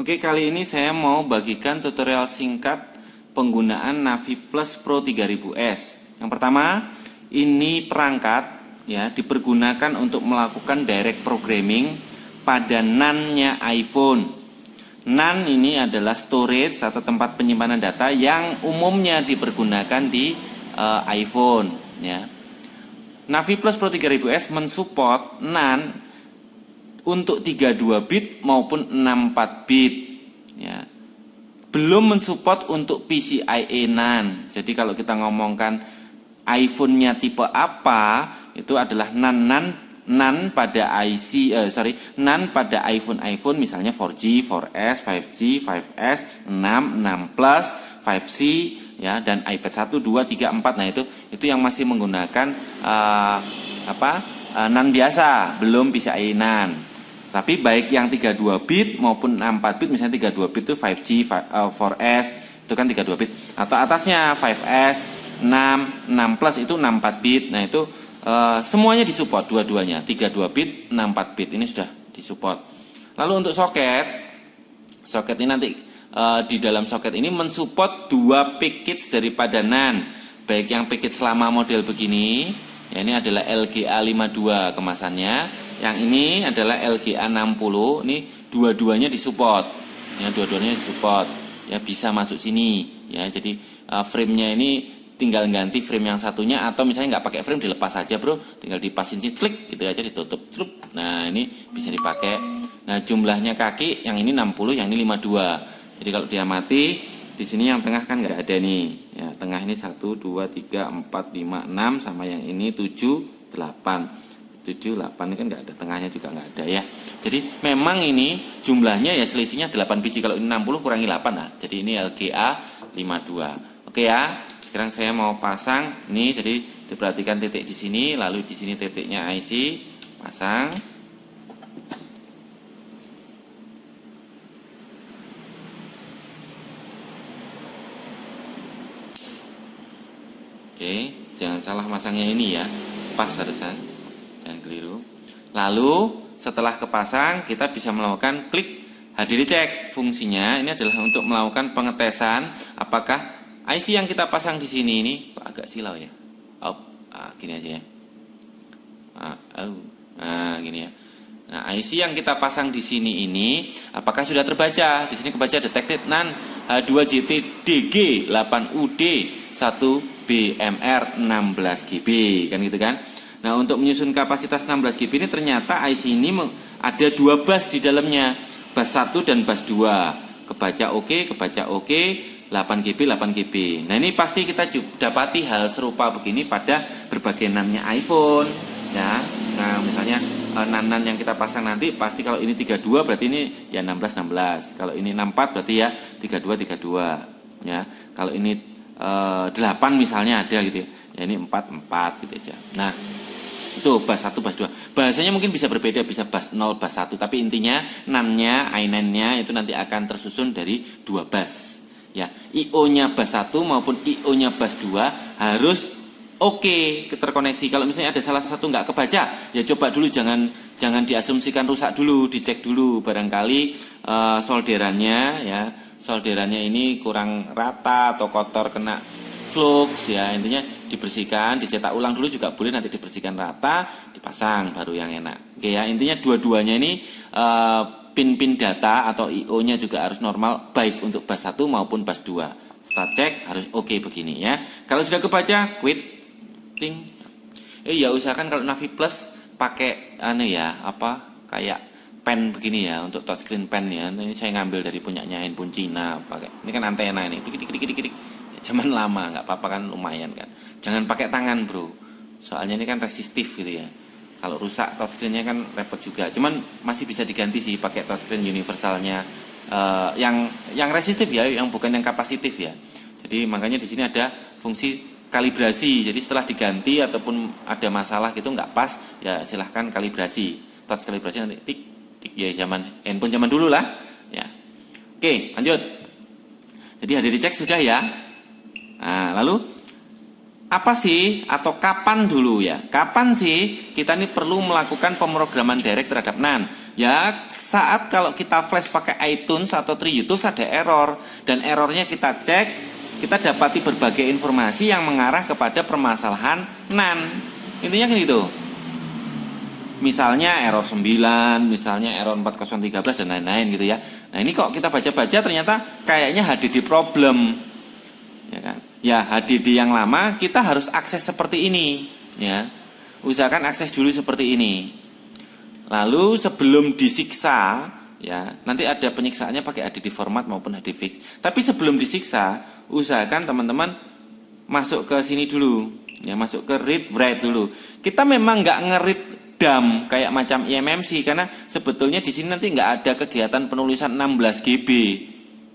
Oke, kali ini saya mau bagikan tutorial singkat penggunaan Navi Plus Pro 3000S. Yang pertama, ini perangkat ya dipergunakan untuk melakukan direct programming pada NAND-nya iPhone. NAND ini adalah storage atau tempat penyimpanan data yang umumnya dipergunakan di iPhone ya. Navi Plus Pro 3000S mensupport NAND untuk 32 bit maupun 64 bit ya. Belum mensupport untuk PCIe NAND. Jadi kalau kita ngomongkan iPhone-nya tipe apa, itu adalah NAND pada NAND pada iPhone misalnya 4G, 4S, 5G, 5S, 6, 6 Plus, 5C ya, dan iPad 1, 2, 3, 4. Nah, itu yang masih menggunakan NAND biasa, belum PCIe NAND. Tapi baik yang 32 bit maupun 64 bit, misalnya 32 bit itu 5G, 4S, itu kan 32 bit. Atau atasnya 5S, 6 Plus itu 64 bit. Nah, itu semuanya disupport dua-duanya, 32 bit, 64 bit ini sudah disupport. Lalu untuk soket ini nanti di dalam soket ini mensupport dua package daripada NAND. Baik yang package lama model begini, ya ini adalah LGA 52 kemasannya. Yang ini adalah LGA 60, ini dua-duanya disupport. Ya, dua-duanya disupport. Ya, bisa masuk sini ya. Jadi frame-nya ini tinggal ganti frame yang satunya, atau misalnya nggak pakai frame dilepas aja, Bro. Tinggal dipasin sini, klik gitu aja, ditutup. Nah, ini bisa dipakai. Nah, jumlahnya kaki yang ini 60, yang ini 52. Jadi kalau dia mati, di sini yang tengah kan nggak ada nih. Ya, tengah ini 1 2 3 4 5 6 sama yang ini 7 8. 7, 8 ini kan nggak ada, tengahnya juga nggak ada ya. Jadi memang ini jumlahnya ya selisihnya 8 biji. Kalau ini 60 kurangi 8 lah. Jadi ini LGA 52. Oke ya. Sekarang saya mau pasang ini, jadi diperhatikan titik di sini, lalu di sini titiknya IC, pasang. Oke, jangan salah masangnya ini ya. Pas harusnya. Jangan keliru. Lalu setelah kepasang, kita bisa melakukan klik HDD check. Fungsinya ini adalah untuk melakukan pengetesan apakah IC yang kita pasang di sini ini kok agak silau ya. Gini aja ya. Gini ya. Nah, IC yang kita pasang di sini ini apakah sudah terbaca? Di sini kebaca detected NAND H2JT-DG 8UD 1BMR 16GB kan gitu kan. Nah, untuk menyusun kapasitas 16GB ini ternyata IC ini ada dua bus di dalamnya, bus 1 dan bus 2. Kebaca oke, 8GB, 8GB. Nah, ini pasti kita dapati hal serupa begini pada berbagai NAND-nya iPhone ya. Nah, misalnya NAND yang kita pasang nanti pasti kalau ini 32 berarti ini ya 16 Kalau ini 64 berarti ya 32 ya. Kalau ini 8 misalnya ada gitu ya. Ya ini 4 gitu aja. Nah, itu bus 1, bus 2. Bahasanya mungkin bisa berbeda, bisa bus 0, bus 1. Tapi intinya NAND-nya, i9-nya itu nanti akan tersusun dari dua bus. Ya, IO-nya bus 1 maupun IO-nya bus 2 harus oke terkoneksi. Kalau misalnya ada salah satu nggak kebaca, ya coba dulu jangan diasumsikan rusak dulu, dicek dulu barangkali solderannya ini kurang rata atau kotor kena flux ya. Intinya dibersihkan, dicetak ulang dulu juga boleh, nanti dibersihkan rata, dipasang baru yang enak. Oke ya, intinya dua-duanya ini pin-pin data atau IO-nya juga harus normal baik untuk bus 1 maupun bus 2. Start check harus oke begini ya. Kalau sudah kebaca, quit. Ting. Ya usahakan kalau Navi Plus pakai kayak pen begini ya, untuk touchscreen pen ya. Ini saya ngambil dari punyanya handphone Cina, pakai. Ini kan antena ini. Dik. Zaman lama, nggak apa-apa kan, lumayan kan. Jangan pakai tangan, Bro. Soalnya ini kan resistif gitu ya. Kalau rusak touchscreen-nya kan repot juga. Cuman masih bisa diganti sih pakai touchscreen universalnya yang resistif ya, yang bukan yang kapasitif ya. Jadi makanya di sini ada fungsi kalibrasi. Jadi setelah diganti ataupun ada masalah gitu nggak pas, ya silahkan kalibrasi. Touch kalibrasi nanti tik ya, handphone zaman dulu lah ya. Oke, lanjut. Jadi HDD check sudah ya. Nah, lalu apa sih atau kapan dulu ya? Kapan sih kita ini perlu melakukan pemrograman direct terhadap NAND? Ya, saat kalau kita flash pakai iTunes atau TreeUtils ada error, dan errornya kita cek, kita dapati berbagai informasi yang mengarah kepada permasalahan NAND. Intinya kan gitu. Misalnya error 9, misalnya error 4013 dan lain-lain gitu ya. Nah, ini kok kita baca-baca ternyata kayaknya HDD problem. Ya kan? Ya, HDD yang lama kita harus akses seperti ini, ya. Usahakan akses dulu seperti ini. Lalu sebelum disiksa, ya, nanti ada penyiksaannya pakai HDD format maupun HDD fix. Tapi sebelum disiksa, usahakan teman-teman masuk ke sini dulu, ya, masuk ke read write dulu. Kita memang nggak nge-read dump kayak macam eMMC karena sebetulnya di sini nanti nggak ada kegiatan penulisan 16 GB,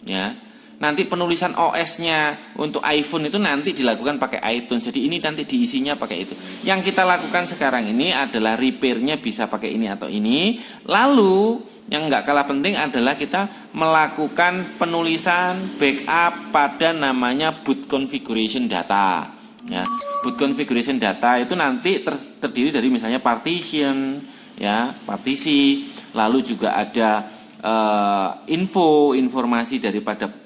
ya. Nanti penulisan OS-nya untuk iPhone itu nanti dilakukan pakai iTunes. Jadi ini nanti diisinya pakai itu. Yang kita lakukan sekarang ini adalah repair-nya bisa pakai ini atau ini. Lalu yang nggak kalah penting adalah kita melakukan penulisan backup pada namanya boot configuration data. Ya, boot configuration data itu nanti terdiri dari misalnya partition, ya, partisi, lalu juga ada informasi daripada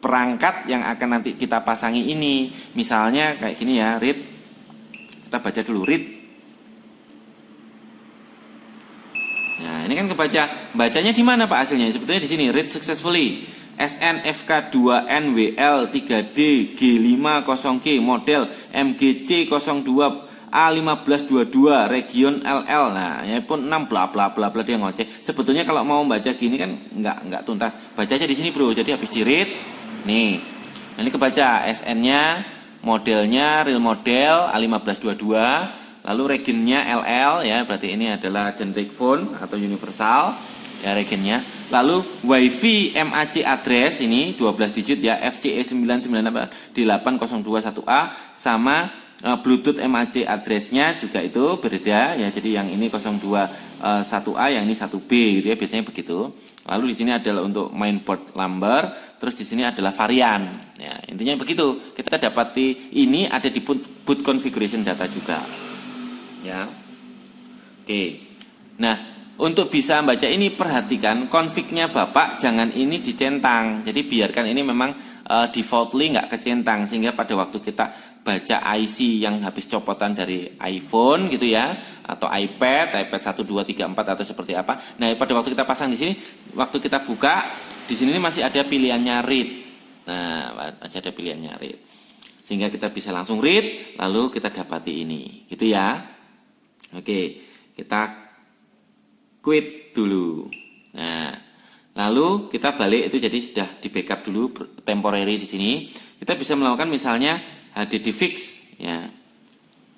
perangkat yang akan nanti kita pasangi ini. Misalnya kayak gini ya, read. Kita baca dulu read. Nah, ini kan kebaca. Bacanya di mana Pak hasilnya? Sebetulnya di sini read successfully. SNFK2NWL3D G50G model MGC02 A1522 region LL. Nah, ya pun 6 bla bla bla bla dia ngoceh. Sebetulnya kalau mau baca gini kan enggak tuntas. Baca aja di sini, Bro. Jadi habis di read nih. Nah, ini kebaca SN-nya, modelnya real model A1522, lalu regionnya LL ya, berarti ini adalah generic phone atau universal ya regionnya. Lalu WiFi MAC address ini 12 digit ya, FCE 9988021A sama Bluetooth MAC address-nya juga itu berbeda ya. Jadi yang ini 021A, yang ini 1B gitu ya, biasanya begitu. Lalu di sini adalah untuk mainboard number, terus di sini adalah varian. Ya, intinya begitu. Kita dapati ini ada di boot configuration data juga. Ya. Oke. Nah, untuk bisa membaca ini perhatikan config-nya Bapak jangan ini dicentang. Jadi biarkan ini memang defaultly nggak kecentang sehingga pada waktu kita baca IC yang habis copotan dari iPhone gitu ya, atau iPad 1, 2, 3, 4 atau seperti apa. Nah, pada waktu kita pasang di sini, waktu kita buka di sini masih ada pilihannya read. Nah, masih ada pilihannya read. Sehingga kita bisa langsung read, lalu kita dapati ini. Gitu ya. Oke, kita quit dulu. Nah, lalu kita balik itu jadi sudah di backup dulu temporary di sini. Kita bisa melakukan misalnya HDD fix ya,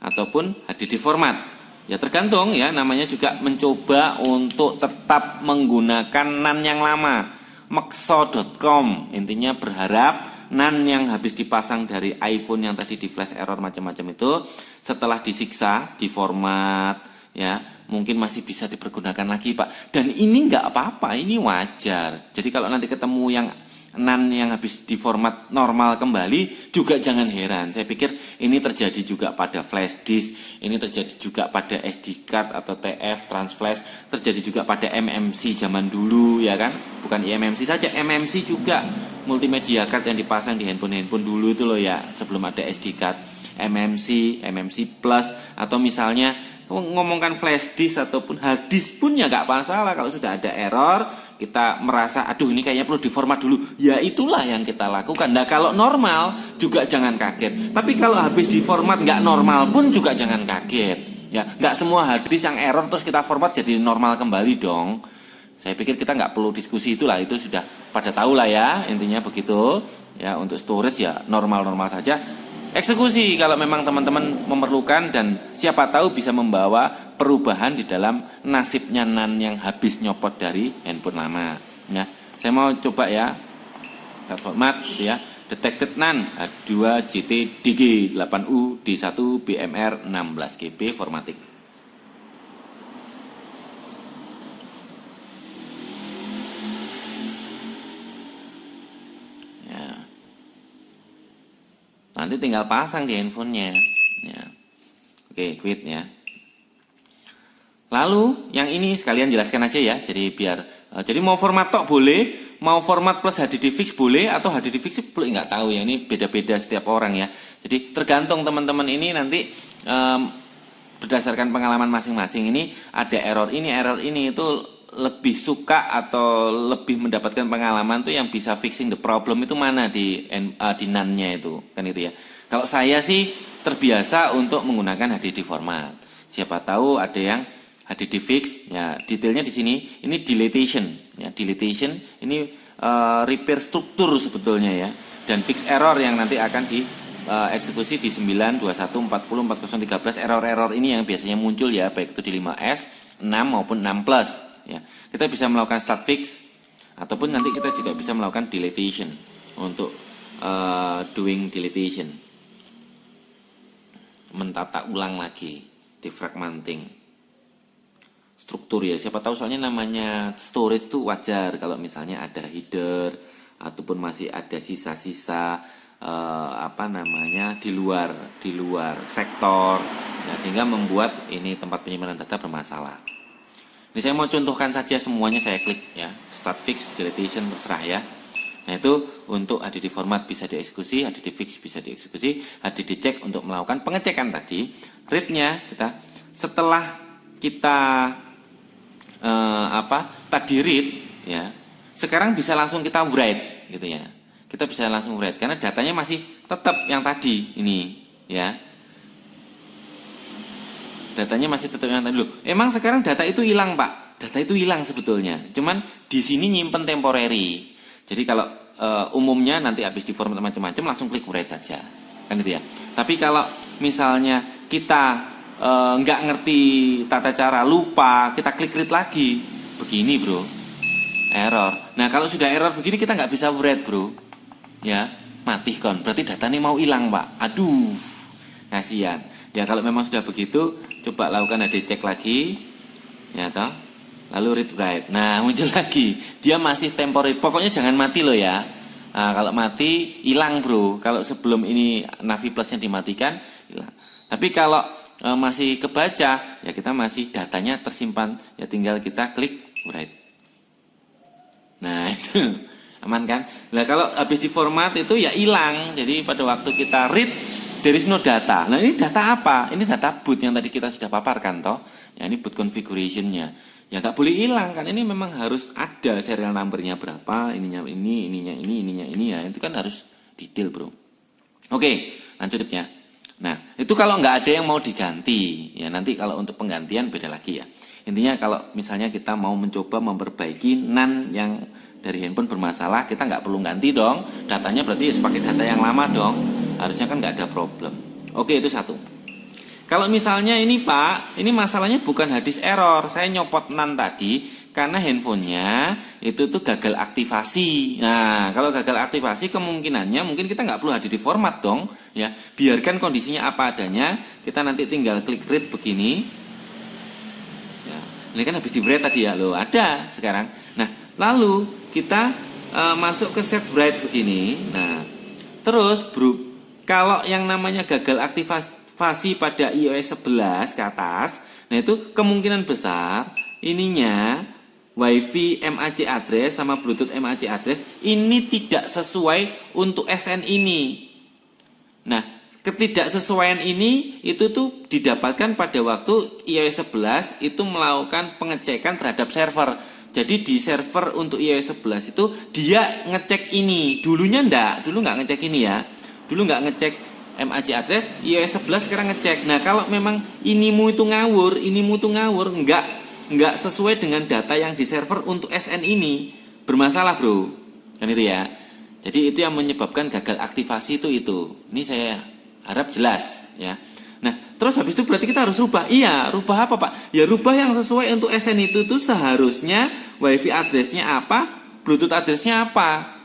ataupun HDD format. Ya tergantung ya, namanya juga mencoba untuk tetap menggunakan NAND yang lama. Maxo.com intinya berharap NAND yang habis dipasang dari iPhone yang tadi di flash error macam-macam itu setelah disiksa, diformat ya, mungkin masih bisa dipergunakan lagi Pak. Dan ini nggak apa-apa, ini wajar. Jadi kalau nanti ketemu yang NAND yang habis diformat normal kembali juga jangan heran. Saya pikir ini terjadi juga pada flash disk, ini terjadi juga pada SD card atau TF transflash, terjadi juga pada MMC zaman dulu ya kan. Bukan eMMC saja, MMC juga multimedia card yang dipasang di handphone dulu itu loh ya, sebelum ada SD card. MMC, MMC Plus, atau misalnya ngomongkan flash disk ataupun hard disk pun ya nggak masalah. Kalau sudah ada error, kita merasa aduh ini kayaknya perlu diformat dulu, ya itulah yang kita lakukan. Nah kalau normal juga jangan kaget, tapi kalau habis diformat nggak normal pun juga jangan kaget ya. Nggak semua hard disk yang error terus kita format jadi normal kembali dong. Saya pikir kita nggak perlu diskusi itulah, itu sudah pada tahu lah ya, intinya begitu ya. Untuk storage ya normal-normal saja. Eksekusi kalau memang teman-teman memerlukan, dan siapa tahu bisa membawa perubahan di dalam nasibnya NAND yang habis nyopot dari handphone lama ya. Saya mau coba ya format gitu ya. Detected NAND H2 GT DG 8U D1 BMR 16 GB formatting. Nanti tinggal pasang di handphonenya ya. Oke, quit ya. Lalu yang ini sekalian jelaskan aja ya. Jadi jadi mau format tok boleh, mau format plus HDD fix boleh, atau HDD fix boleh, nggak tahu ya. Ini beda-beda setiap orang ya. Jadi tergantung teman-teman ini nanti berdasarkan pengalaman masing-masing. Ini ada error ini itu lebih suka atau lebih mendapatkan pengalaman tuh yang bisa fixing the problem itu mana di NAND-nya itu kan itu ya. Kalau saya sih terbiasa untuk menggunakan HDD format. Siapa tahu ada yang HDD fix ya, detailnya di sini ini deletion ya, deletion ini repair struktur sebetulnya ya, dan fix error yang nanti akan dieksekusi di 9, 21, 40, 4013. Error-error ini yang biasanya muncul ya, baik itu di 5S, 6 maupun 6 plus ya. Kita bisa melakukan start fix ataupun nanti kita juga bisa melakukan deletion untuk doing deletion, mentata ulang lagi, defragmenting struktur ya. Siapa tahu soalnya namanya storage itu wajar kalau misalnya ada header ataupun masih ada sisa-sisa di luar sektor ya, sehingga membuat ini tempat penyimpanan data bermasalah. Ini saya mau contohkan saja semuanya, saya klik ya, start fix, deletion terserah ya. Nah itu untuk HDD format bisa dieksekusi, HDD fix bisa dieksekusi, HDD check untuk melakukan pengecekan tadi. Read-nya setelah kita tadi read ya, sekarang bisa langsung kita write gitu ya. Kita bisa langsung write karena datanya masih tetap yang tadi ini ya. Datanya masih tetap yang tadi. Loh, emang sekarang data itu hilang, Pak? Data itu hilang sebetulnya. Cuman di sini nyimpen temporary. Jadi kalau umumnya nanti habis di format macam-macam langsung klik write aja. Kan itu ya. Tapi kalau misalnya kita nggak ngerti tata cara, lupa, kita klik read lagi, begini bro, error. Nah kalau sudah error begini kita nggak bisa write bro, ya mati kon, berarti datanya mau hilang Pak. Aduh, kasihan. Ya kalau memang sudah begitu, coba lakukan HD check lagi, ya toh, lalu read write. Nah muncul lagi, dia masih temporary. Pokoknya jangan mati loh ya. Nah, kalau mati hilang bro. Kalau sebelum ini Navi Plusnya dimatikan, hilang. Tapi kalau masih kebaca ya, kita masih datanya tersimpan ya, tinggal kita klik write. Nah itu aman kan. Nah kalau habis di format itu ya hilang. Jadi pada waktu kita read there is no data. Nah ini data apa? Ini data boot yang tadi kita sudah paparkan toh ya, ini boot configuration-nya ya, nggak boleh hilang kan. Ini memang harus ada serial number-nya berapa, ininya ini ya, itu kan harus detail bro. Oke, lanjut ya. Nah, itu kalau nggak ada yang mau diganti, ya nanti kalau untuk penggantian beda lagi ya. Intinya kalau misalnya kita mau mencoba memperbaiki NAND yang dari handphone bermasalah, kita nggak perlu ganti dong. Datanya berarti pakai data yang lama dong. Harusnya kan nggak ada problem. Oke, itu satu. Kalau misalnya ini Pak, ini masalahnya bukan harddisk error. Saya nyopot NAND tadi karena handphonenya itu tuh gagal aktivasi. Nah, kalau gagal aktivasi kemungkinannya mungkin kita nggak perlu HDD format dong, ya. Biarkan kondisinya apa adanya. Kita nanti tinggal klik read begini. Ya, ini kan habis di write tadi ya, loh ada sekarang. Nah, lalu kita masuk ke set write begini. Nah, terus bro, kalau yang namanya gagal aktivasi pada iOS 11 ke atas, nah itu kemungkinan besar ininya WiFi MAC address sama Bluetooth MAC address ini tidak sesuai untuk SN ini. Nah, ketidaksesuaian ini itu tuh didapatkan pada waktu iOS 11 itu melakukan pengecekan terhadap server. Jadi di server untuk iOS 11 itu dia ngecek ini. Dulunya dulu nggak ngecek ini ya. Dulu nggak ngecek MAC address, iOS 11 sekarang ngecek. Nah, kalau memang inimu itu ngawur, nggak sesuai dengan data yang di server untuk SN ini, bermasalah bro, kan itu ya. Jadi itu yang menyebabkan gagal aktivasi itu. Ini saya harap jelas ya. Nah terus habis itu berarti kita harus rubah. Iya, rubah apa Pak? Ya rubah yang sesuai untuk SN itu tuh seharusnya WiFi addressnya apa, Bluetooth addressnya apa,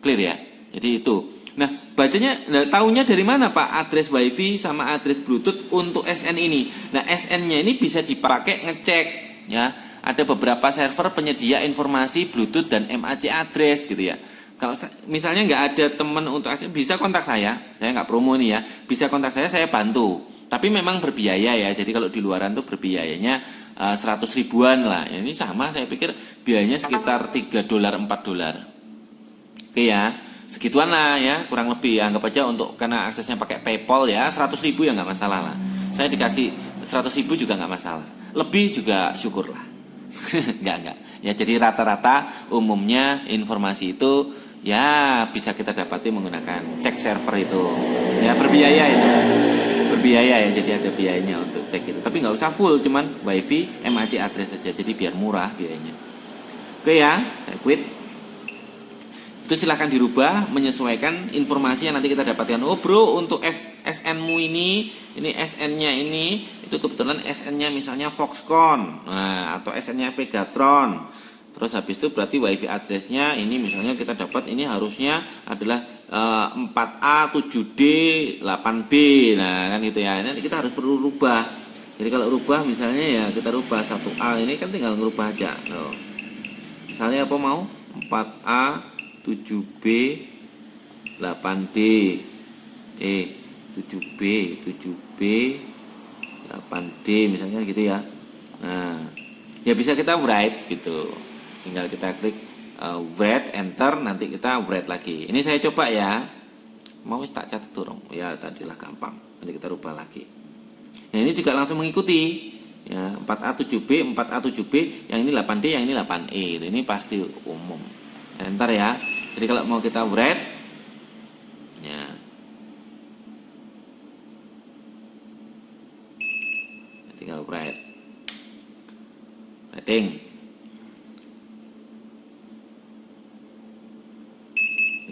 clear ya. Jadi itu. Nah, tahunya dari mana Pak address WiFi sama address Bluetooth untuk SN ini? Nah, SN-nya ini bisa dipakai ngecek ya. Ada beberapa server penyedia informasi Bluetooth dan MAC address gitu ya. Kalau misalnya nggak ada teman untuk akses, bisa kontak saya nggak promo nih ya, bisa kontak saya bantu. Tapi memang berbiaya ya, jadi kalau di luaran tuh berbiayanya 100 ribuan lah. Ini sama, saya pikir biayanya sekitar $3 $4. Oke ya, segituan lah ya, kurang lebih. Anggap aja untuk karena aksesnya pakai PayPal ya, 100 ribu ya nggak masalah lah. Saya dikasih 100 ribu juga nggak masalah. Lebih juga syukurlah. Enggak. Ya jadi rata-rata umumnya informasi itu ya bisa kita dapati menggunakan cek server itu. Ya berbiaya itu. Berbiaya ya, jadi ada biayanya untuk cek itu. Tapi nggak usah full, cuman wifi MAC address saja. Jadi biar murah biayanya. Oke ya, saya quit. Itu silahkan dirubah menyesuaikan informasi yang nanti kita dapatkan. Oh bro, untuk SN-mu ini SN-nya ini itu kebetulan SN-nya misalnya Foxconn, nah, atau SN-nya Vegatron. Terus habis itu berarti wifi address-nya ini misalnya kita dapat ini harusnya adalah 4A 7D 8B. Nah kan gitu ya, nanti kita harus perlu rubah. Jadi kalau rubah misalnya ya kita rubah 1A ini kan tinggal ngerubah aja. Misalnya apa mau 4A 7B 8D 7B 8D misalnya gitu ya. Nah ya bisa kita write gitu, tinggal kita klik write enter, nanti kita write lagi. Ini saya coba ya, mau tak catat turun ya, tadilah gampang, nanti kita rubah lagi. Nah ini juga langsung mengikuti ya, 4A 7B 4A 7B, yang ini 8D yang ini 8E itu, ini pasti umum. Enter ya. Jadi kalau mau kita write ya, tinggal write writing.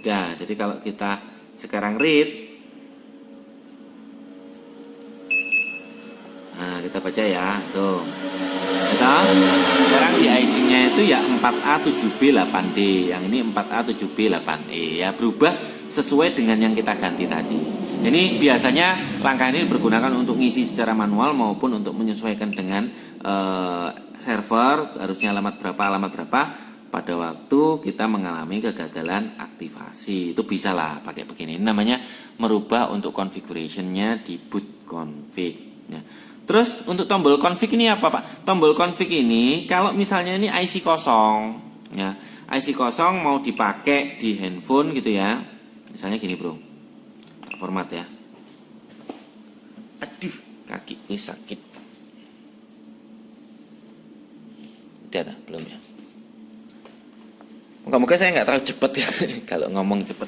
Udah, jadi kalau kita sekarang read, nah kita baca ya, tuh. Sekarang di IC-nya itu ya 4A 7B 8D, yang ini 4A 7B 8E ya, berubah sesuai dengan yang kita ganti tadi. Ini biasanya langkah ini dipergunakan untuk ngisi secara manual maupun untuk menyesuaikan dengan server, harusnya alamat berapa pada waktu kita mengalami kegagalan aktivasi. Itu bisa lah pakai begini. Ini namanya merubah untuk configuration-nya di boot config ya. Terus untuk tombol config ini apa Pak? Tombol config ini kalau misalnya ini IC kosong ya, IC kosong mau dipakai di handphone gitu ya. Misalnya gini bro, tak format ya. Aduh, kaki ini sakit. Udah dah, belum ya? Moga-moga saya nggak terlalu cepet ya kalau ngomong cepet.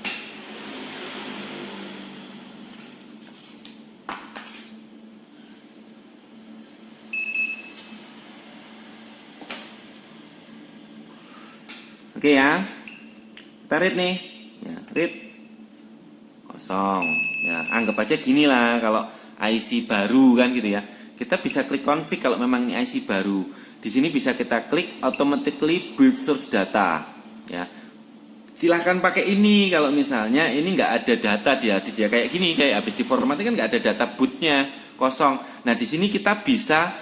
Oke ya, kita read nih ya, read kosong ya, anggap aja gini lah kalau IC baru kan gitu ya, kita bisa klik config kalau memang ini IC baru. Di sini bisa kita klik automatically build source data ya, silahkan pakai ini kalau misalnya ini nggak ada data di harddisk ya, kayak gini, kayak habis diformatnya kan nggak ada data bootnya, kosong. Nah di sini kita bisa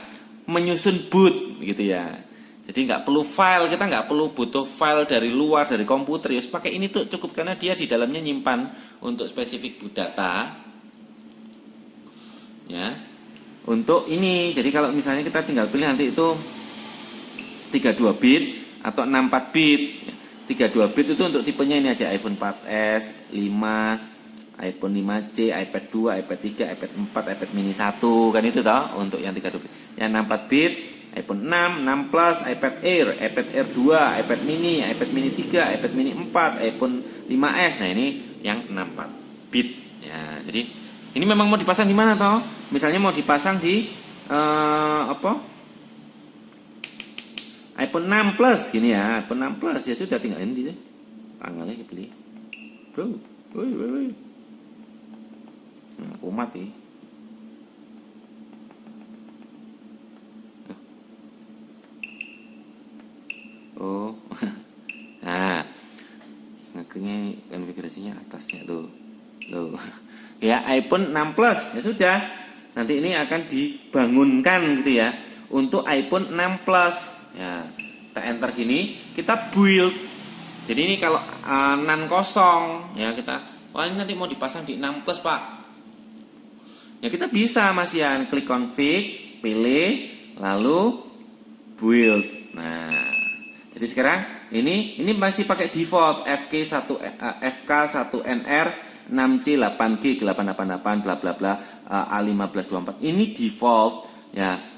menyusun boot gitu ya. Jadi nggak perlu file, kita nggak perlu butuh file dari luar, dari komputer. Ya pakai ini tuh cukup, karena dia di dalamnya nyimpan untuk spesifik boot data. Ya, untuk ini. Jadi kalau misalnya kita tinggal pilih nanti itu 32 bit atau 64 bit. 32 bit itu untuk tipenya ini aja, iPhone 4S, 5, iPhone 5C, iPad 2, iPad 3, iPad 4, iPad mini 1, kan itu toh untuk yang 32 bit. Yang 64 bit iPhone 6, 6 Plus, iPad Air, iPad Air 2, iPad mini, iPad mini 3, iPad mini 4, iPhone 5S. Nah ini yang 64 bit ya. Jadi ini memang mau dipasang di mana toh? Misalnya mau dipasang di iPhone 6 Plus gini ya, iPhone 6 Plus ya sudah, tinggal ini deh. Tanggalnya beli. Bro, woi. Nah, aku mati. Oh, nah, ngekliknya konfigurasinya atasnya loh. Ya iPhone 6 Plus ya sudah. Nanti ini akan dibangunkan gitu ya untuk iPhone 6 Plus. Ya, kita enter gini, kita build Jadi ini kalau NAND kosong ya kita, wah ini nanti mau dipasang di 6 plus Pak. Ya kita bisa Mas Yan, klik config, pilih, lalu build. Nah, jadi sekarang ini masih pakai default FK1NR 6C 8G 888 bla bla bla A1524. Ini default ya.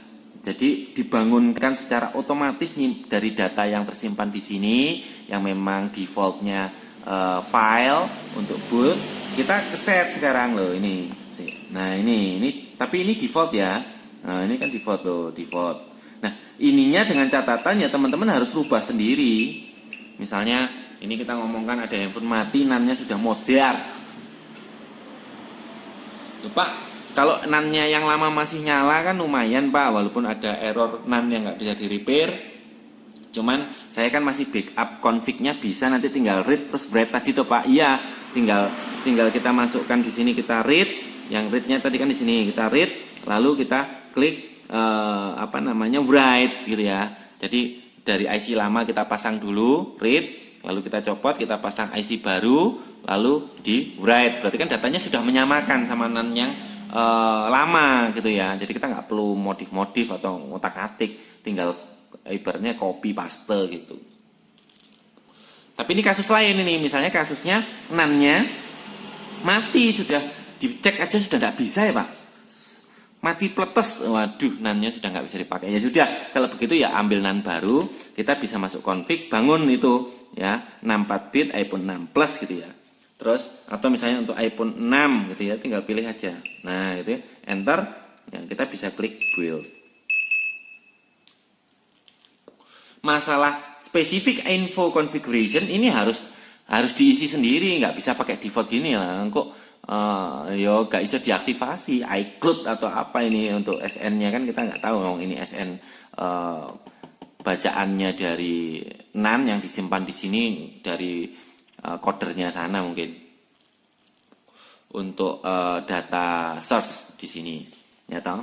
Jadi dibangunkan secara otomatis dari data yang tersimpan di sini yang memang defaultnya file untuk boot, kita set sekarang loh ini. Nah ini tapi ini default ya. Nah ini kan default loh, default. Nah ininya dengan catatan ya teman-teman harus rubah sendiri. Misalnya ini kita ngomongkan ada handphone mati, NAND-nya sudah modar. Lupa. Kalau NAND-nya yang lama masih nyala kan lumayan Pak, walaupun ada error NAND yang nggak bisa di repair. Cuman saya kan masih backup config-nya bisa, nanti tinggal read terus write tadi tuh Pak. Iya, tinggal kita masukkan di sini, kita read, yang read-nya tadi kan di sini kita read, lalu kita klik write gitu ya. Jadi dari IC lama kita pasang dulu read, lalu kita copot, kita pasang IC baru, lalu di write. Berarti kan datanya sudah menyamakan sama NAND yang lama gitu ya. Jadi kita nggak perlu modif-modif atau ngotak-atik, tinggal ibaratnya copy paste gitu. Tapi ini kasus lain ini, misalnya kasusnya NAND-nya mati, sudah dicek aja sudah nggak bisa ya Pak, mati pletes, waduh NAND-nya sudah nggak bisa dipakai. Ya sudah, kalau begitu ya ambil NAND baru, kita bisa masuk config, bangun itu ya 64 bit iPhone 6 Plus gitu ya. Terus atau misalnya untuk iPhone 6 gitu ya, tinggal pilih aja. Nah, itu ya, enter, ya, kita bisa klik build. Masalah spesifik info configuration ini harus diisi sendiri, nggak bisa pakai default gini lah. Kok nggak bisa diaktifasi iCloud atau apa ini untuk SN-nya kan kita nggak tahu ini SN bacaannya dari NAND yang disimpan di sini dari codernya sana mungkin untuk data source di sini ya toh.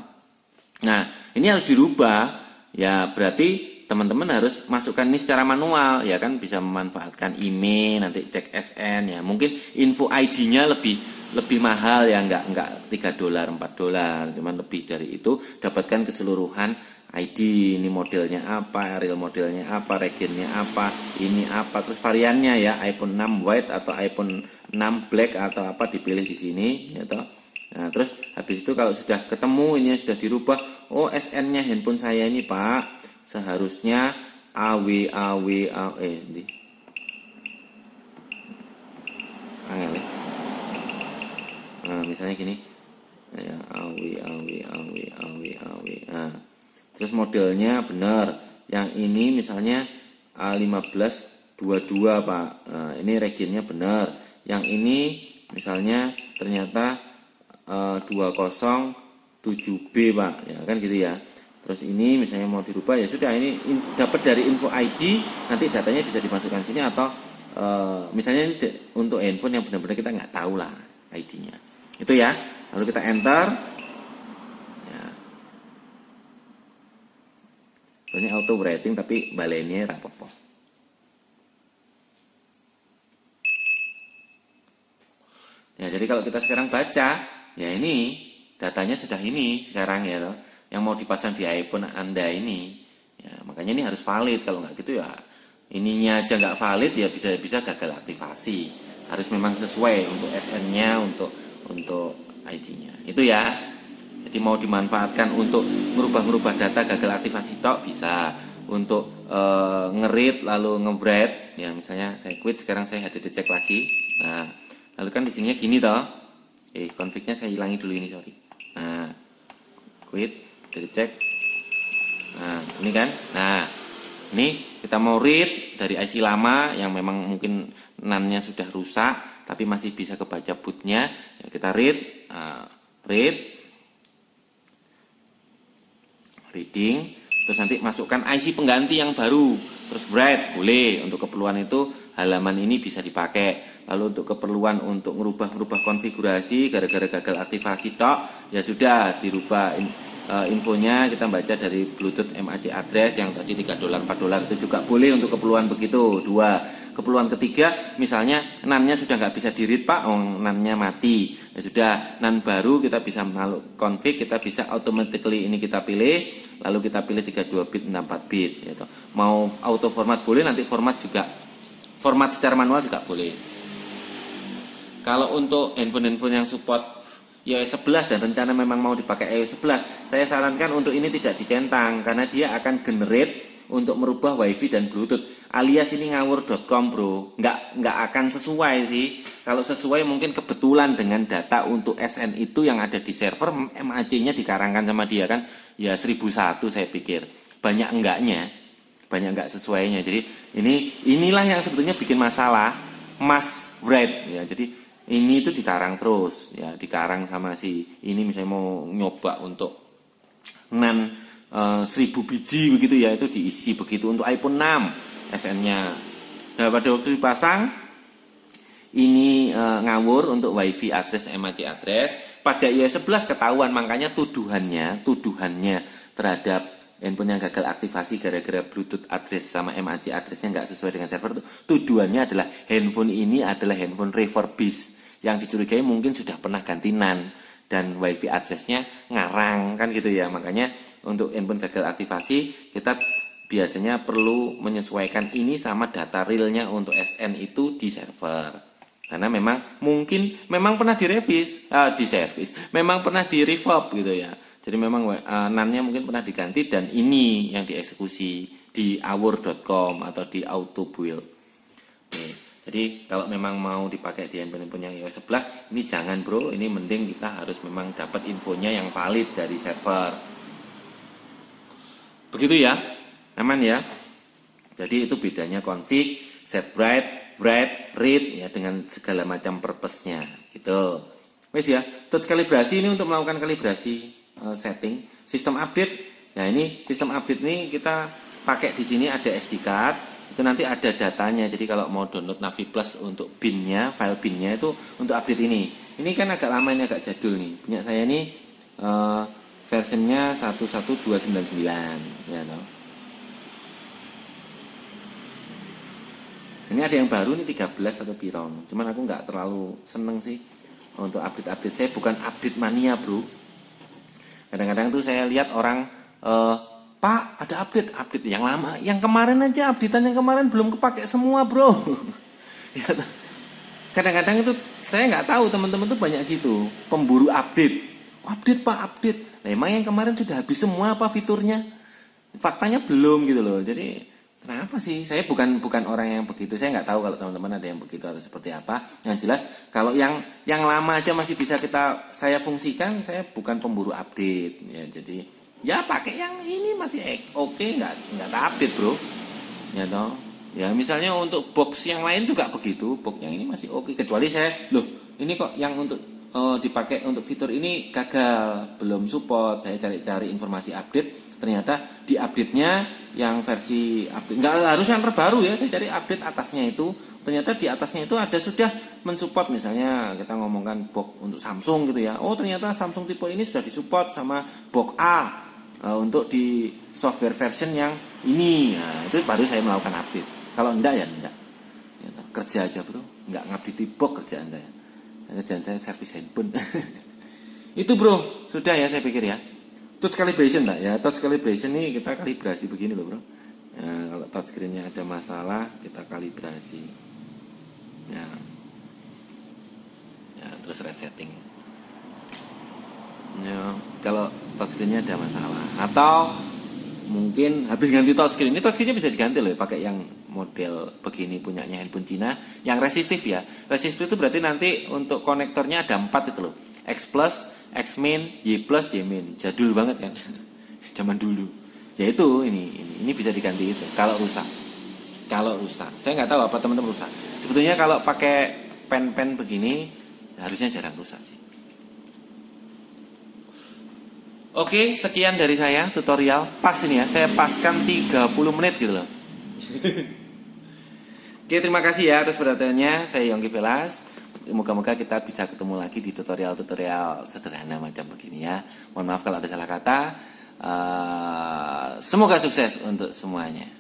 Nah ini harus dirubah ya, berarti teman-teman harus masukkan ini secara manual ya kan, bisa memanfaatkan email, nanti cek SN ya, mungkin info ID-nya lebih mahal ya, enggak $3 $4, cuman lebih dari itu dapatkan keseluruhan ID, ini modelnya apa, real modelnya apa, regionnya apa, ini apa, terus variannya ya, iPhone 6 white atau iPhone 6 black atau apa dipilih di sini ya toh. Nah, terus habis itu kalau sudah ketemu ini sudah dirubah, oh SN-nya handphone saya ini Pak seharusnya nah, misalnya gini ya, nah, terus modelnya benar, yang ini misalnya A1522 Pak, nah, ini regionnya benar, yang ini misalnya ternyata 207B Pak ya kan gitu ya. Terus ini misalnya mau dirubah ya sudah, ini dapat dari info ID, nanti datanya bisa dimasukkan sini, atau misalnya untuk handphone yang benar-benar kita nggak tahu lah ID-nya itu ya, lalu kita enter ya. Ini auto writing tapi balennya rapopo. Ya jadi kalau kita sekarang baca ya, ini datanya sudah ini sekarang ya loh, yang mau dipasang di iPhone Anda ini ya, makanya ini harus valid. Kalau nggak gitu ya ininya aja nggak valid ya, bisa gagal aktivasi. Harus memang sesuai untuk SN-nya, untuk ID-nya itu ya. Jadi mau dimanfaatkan untuk merubah data gagal aktivasi tok bisa, untuk nge-read lalu nge-write ya, misalnya saya quit, sekarang saya ada cek lagi. Nah lalu kan di sininya gini toh, config-nya saya hilangi dulu ini, sorry. Nah quit, dari cek. Nah ini kan, nah ini kita mau read dari IC lama yang memang mungkin NAND-nya sudah rusak tapi masih bisa kebaca bootnya ya, kita read, reading, terus nanti masukkan IC pengganti yang baru, terus write boleh, untuk keperluan itu halaman ini bisa dipakai. Lalu untuk keperluan untuk merubah konfigurasi gara-gara gagal aktivasi tok ya sudah dirubah infonya, kita baca dari Bluetooth MAC address yang tadi $3 $4 itu juga boleh untuk keperluan begitu. 2 Keperluan ketiga, misalnya NAND-nya sudah nggak bisa di-read Pak, NAND-nya mati. Ya sudah, NAND baru kita bisa menaruh config, kita bisa automatically ini kita pilih, lalu kita pilih 32 bit, 64 bit. Gitu. Mau auto format boleh, nanti format juga, format secara manual juga boleh. Kalau untuk handphone-handphone yang support iOS 11 dan rencana memang mau dipakai iOS 11, saya sarankan untuk ini tidak dicentang karena dia akan generate untuk merubah WiFi dan Bluetooth. Alias ini ngawur.com bro, nggak akan sesuai sih. Kalau sesuai mungkin kebetulan dengan data untuk SN itu yang ada di server, MAC-nya dikarangkan sama dia kan, ya 1001 saya pikir. Banyak enggak sesuainya. Jadi inilah yang sebetulnya bikin masalah, must write ya. Jadi ini itu dikarang terus ya, dikarang sama si ini misalnya mau nyoba untuk NAND 1000 biji begitu ya, itu diisi begitu untuk iPhone 6 SN-nya. Nah pada waktu dipasang ini ngawur untuk WiFi address, MAC address. Pada iOS 11 ketahuan, makanya tuduhannya terhadap handphone yang gagal aktivasi gara-gara Bluetooth address sama MAC addressnya nggak sesuai dengan server itu, tuduhannya adalah handphone ini adalah handphone refurbished yang dicurigai mungkin sudah pernah ganti NAND dan WiFi addressnya ngarang kan gitu ya. Makanya untuk handphone gagal aktivasi kita biasanya perlu menyesuaikan ini sama data realnya untuk SN itu di server. Karena memang pernah memang pernah di refurb gitu ya. Jadi memang NAND-nya mungkin pernah diganti dan ini yang dieksekusi di hour.com atau di autobuild. Jadi kalau memang mau dipakai di handphone yang iOS 11, ini jangan bro, ini mending kita harus memang dapat infonya yang valid dari server. Begitu ya, aman ya. Jadi itu bedanya config, set write, read ya dengan segala macam purpose-nya gitu. Wes ya, touch kalibrasi ini untuk melakukan kalibrasi setting, sistem update. Ya ini sistem update ini kita pakai di sini ada SD card. Itu nanti ada datanya. Jadi kalau mau download Navi Plus untuk bin-nya, file bin-nya itu untuk update ini. Ini kan agak lama, ini agak jadul nih. Punya saya ini versionnya 11299 ya toh. Ini ada yang baru nih 13 atau piron. Cuman aku nggak terlalu seneng sih untuk update-update. Saya bukan update mania bro. Kadang-kadang tuh saya lihat orang Pak, ada update yang lama, yang kemarin aja updatean yang kemarin belum kepake semua bro. Ya, kadang-kadang itu saya nggak tahu teman-teman tuh banyak gitu, pemburu update Pak, update. Nah, emang yang kemarin sudah habis semua apa fiturnya? Faktanya belum gitu loh. Jadi kenapa sih? Saya bukan orang yang begitu. Saya nggak tahu kalau teman-teman ada yang begitu atau seperti apa. Yang jelas kalau yang lama aja masih bisa saya fungsikan, saya bukan pemburu update. Ya jadi ya pakai yang ini masih oke, nggak update bro, ya toh. Ya misalnya untuk box yang lain juga begitu, box yang ini masih oke. Kecuali ini kok yang untuk dipakai untuk fitur ini gagal, belum support. Saya cari-cari informasi update, ternyata di update-nya yang versi update nggak harus yang terbaru ya. Saya cari update atasnya itu, ternyata di atasnya itu ada sudah mensupport. Misalnya kita ngomongkan box untuk Samsung gitu ya. Oh ternyata Samsung tipe ini sudah disupport sama box A. Untuk di software version yang ini, nah, itu baru saya melakukan update. Kalau enggak ya enggak. Ya, kerja aja bro, enggak ngupdate box kerjaan saya. Kerjaan saya servis handphone. Itu bro, sudah ya saya pikir ya. Touch calibration lah ya, touch calibration nih kita kalibrasi begini loh bro. Nah, kalau touchscreen-nya ada masalah kita kalibrasi. Ya, terus resetting. Ya, kalau touchscreen-nya ada masalah atau mungkin habis ganti touchscreen, ini touchscreen-nya bisa diganti loh, pakai yang model begini punyanya handphone Cina yang resistif ya. Resistif itu berarti nanti untuk konektornya ada 4 itu loh. X plus, X min, Y plus, Y min. Jadul banget kan. Zaman dulu. Ya itu ini bisa diganti itu kalau rusak. Saya nggak tahu apa teman-teman rusak. Sebetulnya kalau pakai pen begini harusnya jarang rusak sih. Oke, sekian dari saya tutorial. Pas ini ya, saya paskan 30 menit gitu loh. Oke, terima kasih ya atas perhatiannya. Saya Yongki Velas. Moga-moga kita bisa ketemu lagi di tutorial-tutorial sederhana macam begini ya. Mohon maaf kalau ada salah kata. Semoga sukses untuk semuanya.